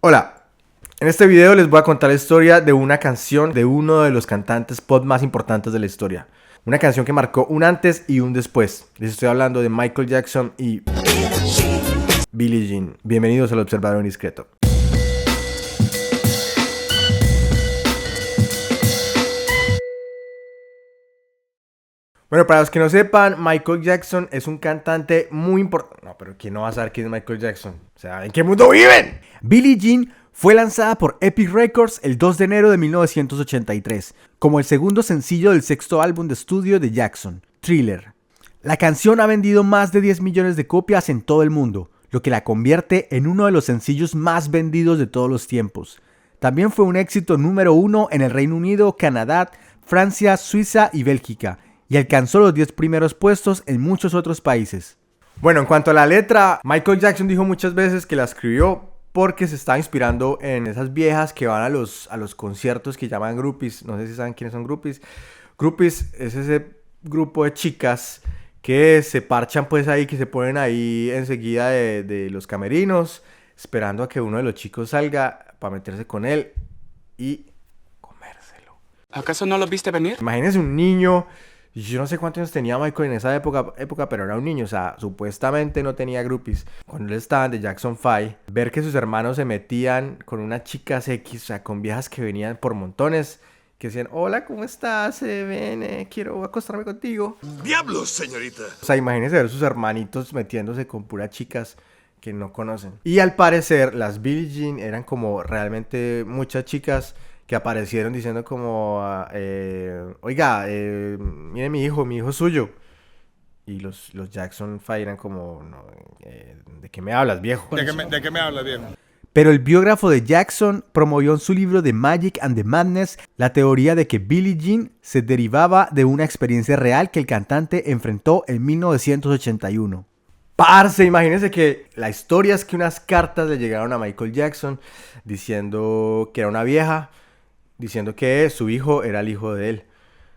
Hola, en este video les voy a contar la historia de una canción de uno de los cantantes pop más importantes de la historia. Una canción que marcó un antes y un después. Les estoy hablando de Michael Jackson y Billie Jean. Bienvenidos al Observador Indiscreto. Bueno, para los que no sepan, Michael Jackson es un cantante muy importante. No, pero ¿quién no va a saber quién es Michael Jackson? O sea, ¿en qué mundo viven? Billie Jean fue lanzada por Epic Records el 2 de enero de 1983, como el segundo sencillo del sexto álbum de estudio de Jackson, Thriller. La canción ha vendido más de 10 millones de copias en todo el mundo, lo que la convierte en uno de los sencillos más vendidos de todos los tiempos. También fue un éxito número 1 en el Reino Unido, Canadá, Francia, Suiza y Bélgica, y alcanzó los 10 primeros puestos en muchos otros países. Bueno, en cuanto a la letra, Michael Jackson dijo muchas veces que la escribió porque se estaba inspirando en esas viejas que van a los conciertos que llaman groupies. No sé si saben quiénes son groupies. Groupies es ese grupo de chicas que se parchan pues ahí, que se ponen ahí enseguida de los camerinos, esperando a que uno de los chicos salga para meterse con él y comérselo. ¿Acaso no lo viste venir? Imagínense un niño. Yo no sé cuántos años tenía Michael en esa época, pero era un niño, o sea, supuestamente no tenía groupies. Cuando él estaba de Jackson 5, ver que sus hermanos se metían con unas chicas X, o sea, con viejas que venían por montones, que decían, hola, ¿cómo estás? Ven, quiero acostarme contigo. ¡Diablos, señorita! O sea, imagínense ver sus hermanitos metiéndose con puras chicas que no conocen. Y al parecer, las Billie Jean eran como realmente muchas chicas que aparecieron diciendo como, oiga, mire mi hijo es suyo. Y los Jackson 5 eran como, no, ¿de qué me hablas, viejo? ¿De qué me hablas, viejo? Pero el biógrafo de Jackson promovió en su libro The Magic and the Madness la teoría de que Billie Jean se derivaba de una experiencia real que el cantante enfrentó en 1981. Parce, imagínense que la historia es que unas cartas le llegaron a Michael Jackson diciendo que era una vieja, diciendo que su hijo era el hijo de él.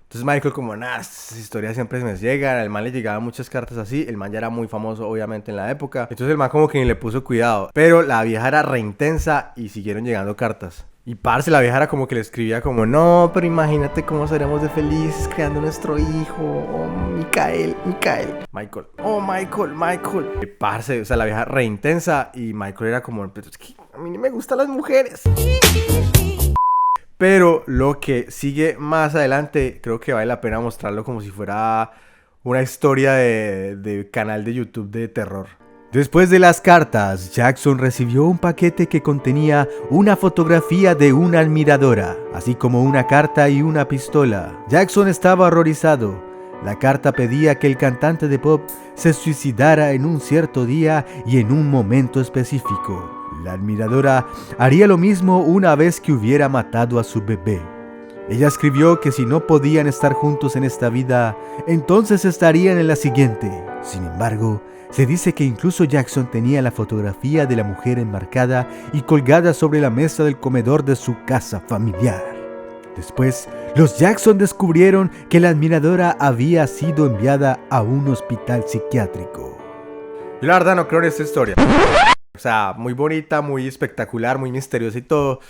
Entonces Michael como, estas historias siempre me llegan. Al man le llegaban muchas cartas así. El man ya era muy famoso obviamente en la época. Entonces el man como que ni le puso cuidado. Pero la vieja era re intensa y siguieron llegando cartas. Y parce, la vieja era como que le escribía como, no, pero imagínate cómo seremos de felices creando nuestro hijo. Oh, Michael. Michael. Oh, Michael. Y parce, o sea, la vieja re intensa. Y Michael era como, pero es que a mí ni me gustan las mujeres. Pero lo que sigue más adelante, creo que vale la pena mostrarlo como si fuera una historia de canal de YouTube de terror. Después de las cartas, Jackson recibió un paquete que contenía una fotografía de una admiradora, así como una carta y una pistola. Jackson estaba horrorizado. La carta pedía que el cantante de pop se suicidara en un cierto día y en un momento específico. La admiradora haría lo mismo una vez que hubiera matado a su bebé. Ella escribió que si no podían estar juntos en esta vida, entonces estarían en la siguiente. Sin embargo, se dice que incluso Jackson tenía la fotografía de la mujer enmarcada y colgada sobre la mesa del comedor de su casa familiar. Después, los Jackson descubrieron que la admiradora había sido enviada a un hospital psiquiátrico. Yo la verdad no creo en esta historia. O sea, muy bonita, muy espectacular, muy misteriosa y todo.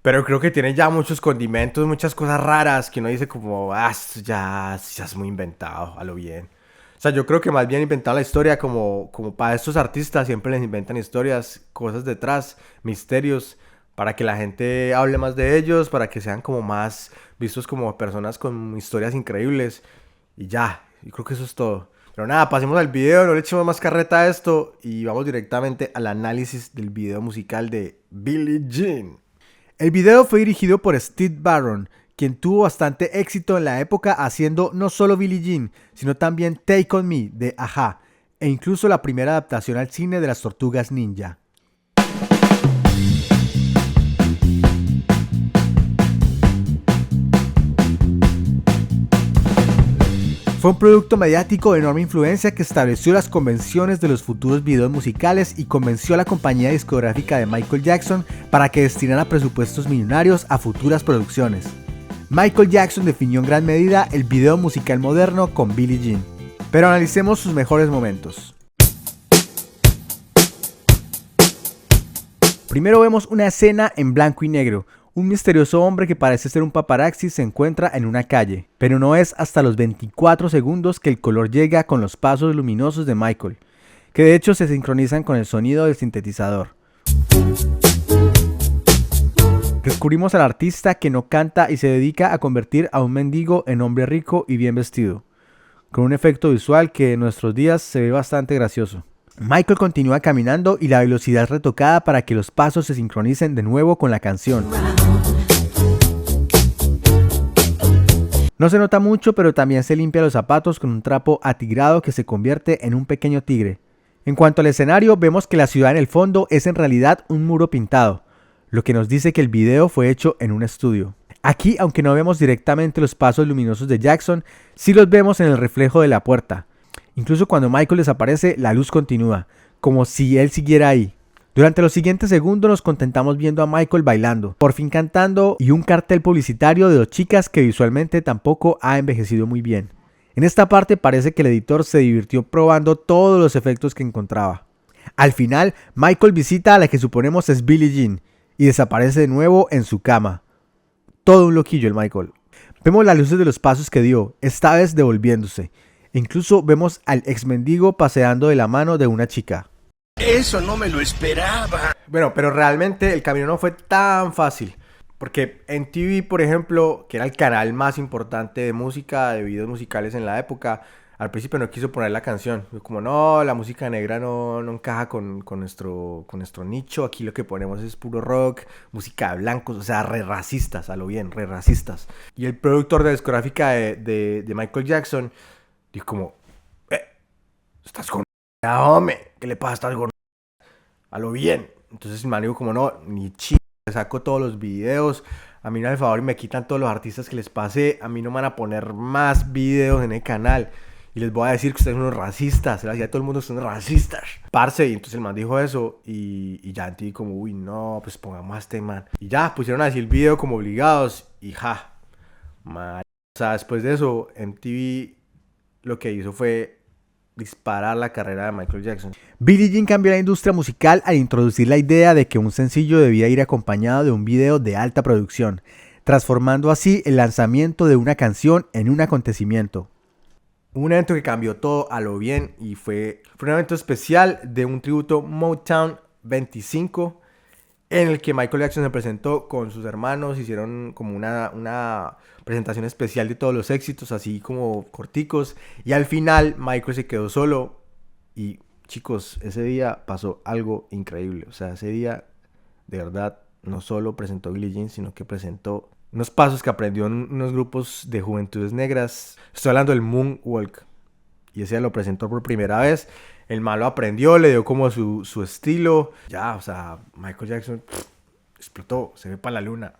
Pero creo que tiene ya muchos condimentos, muchas cosas raras que uno dice como, esto ya es muy inventado, a lo bien. O sea, yo creo que más bien inventaron la historia como para estos artistas siempre les inventan historias, cosas detrás, misterios, para que la gente hable más de ellos, para que sean como más vistos como personas con historias increíbles. Y ya, yo creo que eso es todo. Pero nada, pasemos al video, no le echemos más carreta a esto y vamos directamente al análisis del video musical de Billie Jean. El video fue dirigido por Steve Barron, quien tuvo bastante éxito en la época haciendo no solo Billie Jean, sino también Take On Me de A-ha, e incluso la primera adaptación al cine de las Tortugas Ninja. Fue un producto mediático de enorme influencia que estableció las convenciones de los futuros videos musicales y convenció a la compañía discográfica de Michael Jackson para que destinara presupuestos millonarios a futuras producciones. Michael Jackson definió en gran medida el video musical moderno con Billie Jean. Pero analicemos sus mejores momentos. Primero vemos una escena en blanco y negro. Un misterioso hombre que parece ser un paparazzi se encuentra en una calle, pero no es hasta los 24 segundos que el color llega con los pasos luminosos de Michael, que de hecho se sincronizan con el sonido del sintetizador. Descubrimos al artista que no canta y se dedica a convertir a un mendigo en hombre rico y bien vestido, con un efecto visual que en nuestros días se ve bastante gracioso. Michael continúa caminando y la velocidad es retocada para que los pasos se sincronicen de nuevo con la canción. No se nota mucho, pero también se limpia los zapatos con un trapo atigrado que se convierte en un pequeño tigre. En cuanto al escenario, vemos que la ciudad en el fondo es en realidad un muro pintado, lo que nos dice que el video fue hecho en un estudio. Aquí, aunque no vemos directamente los pasos luminosos de Jackson, sí los vemos en el reflejo de la puerta. Incluso cuando Michael desaparece, la luz continúa, como si él siguiera ahí. Durante los siguientes segundos nos contentamos viendo a Michael bailando, por fin cantando y un cartel publicitario de 2 chicas que visualmente tampoco ha envejecido muy bien. En esta parte parece que el editor se divirtió probando todos los efectos que encontraba. Al final, Michael visita a la que suponemos es Billie Jean y desaparece de nuevo en su cama. Todo un loquillo el Michael. Vemos las luces de los pasos que dio, esta vez devolviéndose. Incluso vemos al ex mendigo paseando de la mano de una chica. Eso no me lo esperaba. Bueno, pero realmente el camino no fue tan fácil. Porque MTV, por ejemplo, que era el canal más importante de música, de videos musicales en la época, al principio no quiso poner la canción. Como no, la música negra no encaja con nuestro nicho. Aquí lo que ponemos es puro rock, música de blancos, o sea, re racistas, a lo bien, re racistas. Y el productor de la discográfica de Michael Jackson dijo como, estás con hombre, ¿qué le pasa? Estás con a lo bien. Entonces el man dijo como, no, ni chido, saco todos los videos, a mí no me favor y me quitan todos los artistas que les pasé, a mí no me van a poner más videos en el canal. Y les voy a decir que ustedes son unos racistas, se lo decía a todo el mundo, son racistas. Parce, y entonces el man dijo eso y ya entendí como, uy, no, pues pongamos a este man. Y ya, pusieron así el video como obligados y ja, mal. O sea, después de eso, MTV lo que hizo fue disparar la carrera de Michael Jackson. Billie Jean cambió la industria musical al introducir la idea de que un sencillo debía ir acompañado de un video de alta producción, transformando así el lanzamiento de una canción en un acontecimiento. Un evento que cambió todo a lo bien y fue un evento especial de un tributo Motown 25 en el que Michael Jackson se presentó con sus hermanos, hicieron como una presentación especial de todos los éxitos, así como corticos, y al final Michael se quedó solo y chicos, ese día pasó algo increíble, o sea, ese día de verdad no solo presentó Billie Jean, sino que presentó unos pasos que aprendió en unos grupos de juventudes negras. Estoy hablando del Moonwalk. Y ese día lo presentó por primera vez. El man lo aprendió, le dio como su estilo. Ya, o sea, Michael Jackson explotó, se ve para la luna.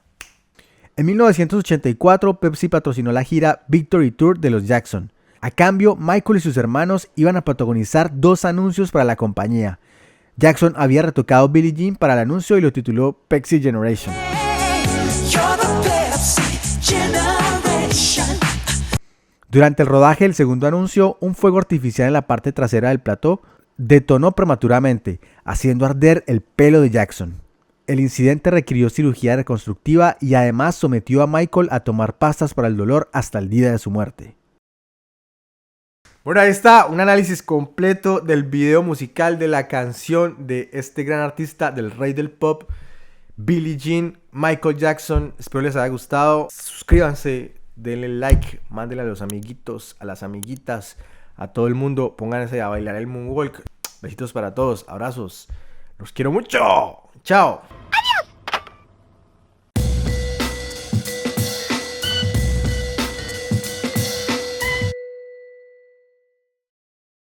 En 1984, Pepsi patrocinó la gira Victory Tour de los Jackson. A cambio, Michael y sus hermanos iban a protagonizar 2 anuncios para la compañía. Jackson había retocado Billie Jean para el anuncio y lo tituló Pepsi Generation. Durante el rodaje del segundo anuncio, un fuego artificial en la parte trasera del plató detonó prematuramente, haciendo arder el pelo de Jackson. El incidente requirió cirugía reconstructiva y además sometió a Michael a tomar pastas para el dolor hasta el día de su muerte. Bueno, ahí está un análisis completo del video musical de la canción de este gran artista, del rey del pop, Billie Jean, Michael Jackson. Espero les haya gustado. Suscríbanse, denle like, mándenle a los amiguitos, a las amiguitas, a todo el mundo. Pónganse a bailar el Moonwalk. Besitos para todos, abrazos. Los quiero mucho. Chao.